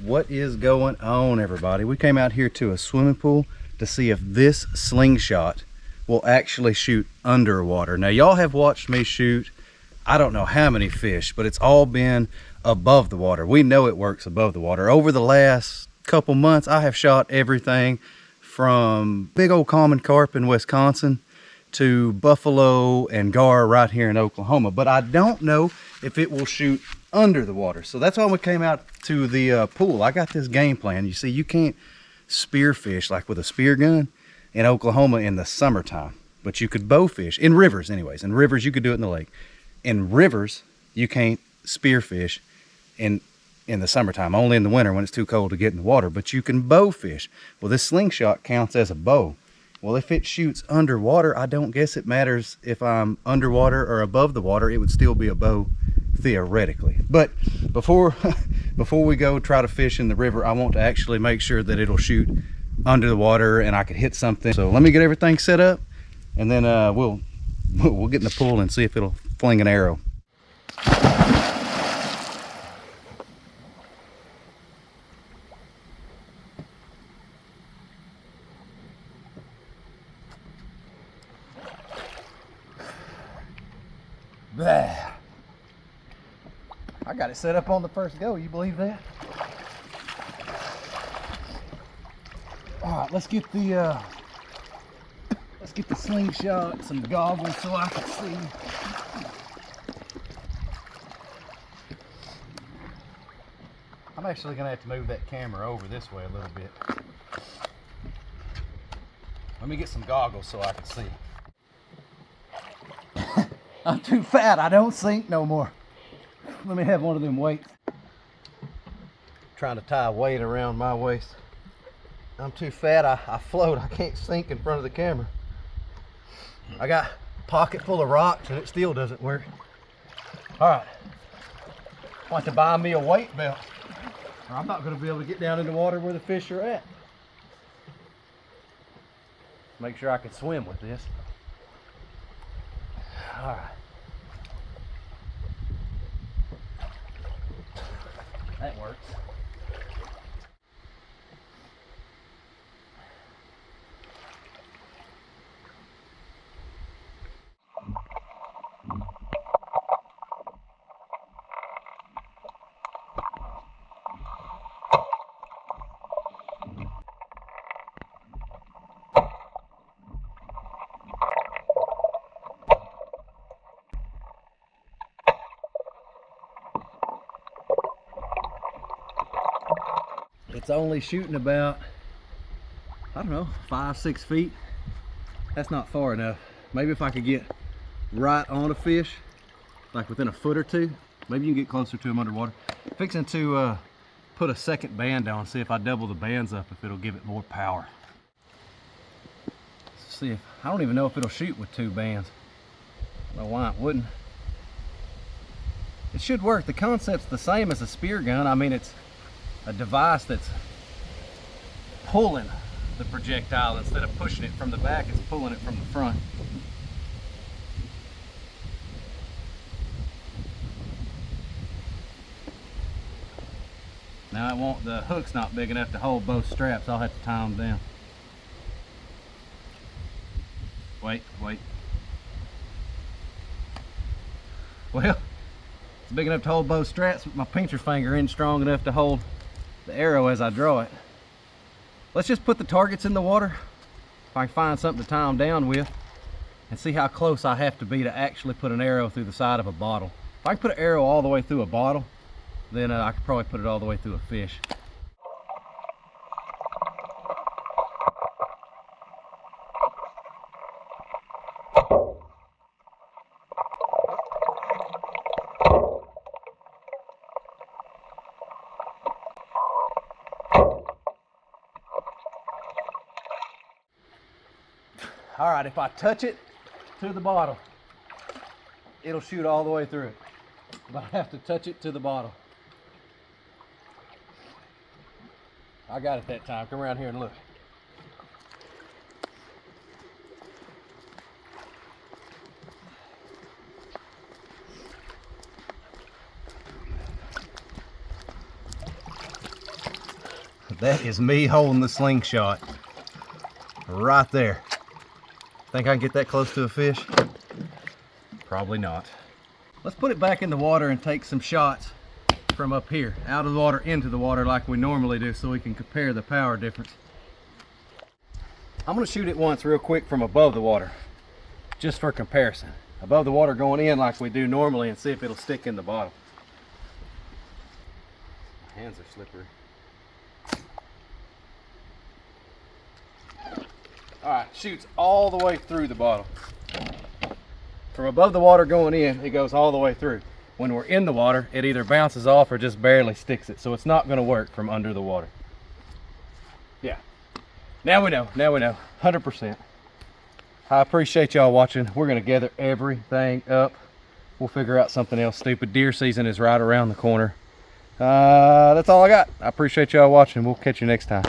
What is going on, everybody? We came out here to a swimming pool to see if this Slingshot will actually shoot underwater. Now, y'all have watched me shoot I don't know how many fish, but it's all been above the water. We know it works above the water. Over the last couple months, I have shot everything from big old common carp in Wisconsin to buffalo and gar right here in Oklahoma, but I don't know if it will shoot under the water. So that's why we came out to the pool. I got this game plan. You see, you can't spearfish like with a spear gun in Oklahoma in the summertime, but you could bow fish in rivers anyways. In rivers, you could do it in the lake. In rivers, you can't spearfish in the summertime, only in the winter when it's too cold to get in the water, but you can bow fish. Well, this Slingshot counts as a bow. Well, if it shoots underwater, I don't guess it matters if I'm underwater or above the water. It would still be a bow theoretically. But before we go try to fish in the river, I want to actually make sure that it'll shoot under the water and I could hit something. So let me get everything set up, and then we'll get in the pool and see if it'll fling an arrow. Bah. I got it set up on the first go. You believe that? All right, let's get the Slingshot, some goggles so I can see. I'm actually gonna have to move that camera over this way a little bit. Let me get some goggles so I can see. I'm too fat, I don't sink no more. Let me have one of them weights. Trying to tie a weight around my waist. I'm too fat, I float, I can't sink in front of the camera. I got a pocket full of rocks and it still doesn't work. All right, I want to buy me a weight belt, or I'm not gonna be able to get down in the water where the fish are at. Make sure I can swim with this. All right. That works. It's only shooting about, I don't know, 5-6 feet. That's not far enough. Maybe if I could get right on a fish, like within a foot or two, maybe you can get closer to them underwater. Fixing to put a second band on, see if I double the bands up, if it'll give it more power. Let's see if, I don't even know if it'll shoot with 2 bands. I don't know why it wouldn't. It should work. The concept's the same as a spear gun. I mean, it's a device that's pulling the projectile instead of pushing it from the back. It's pulling it from the front. Now the hook's not big enough to hold both straps. I'll have to tie them down. Wait. Well, it's big enough to hold both straps, but my pincher finger isn't strong enough to hold the arrow as I draw it. Let's just put the targets in the water, if I can find something to tie them down with, and see how close I have to be to actually put an arrow through the side of a bottle. If I can put an arrow all the way through a bottle, then I could probably put it all the way through a fish. All right, if I touch it to the bottle, it'll shoot all the way through it. But I have to touch it to the bottle. I got it that time. Come around here and look. That is me holding the slingshot right there. Think I can get that close to a fish? Probably not. Let's put it back in the water and take some shots from up here, out of the water into the water like we normally do, so we can compare the power difference. I'm gonna shoot it once real quick from above the water, just for comparison. Above the water going in like we do normally, and see if it'll stick in the bottle. My hands are slippery. All right, shoots all the way through the bottle. From above the water going in, it goes all the way through. When we're in the water, it either bounces off or just barely sticks it, so it's not gonna work from under the water. Yeah, now we know, 100%. I appreciate y'all watching. We're gonna gather everything up. We'll figure out something else stupid. Deer season is right around the corner. That's all I got. I appreciate y'all watching. We'll catch you next time.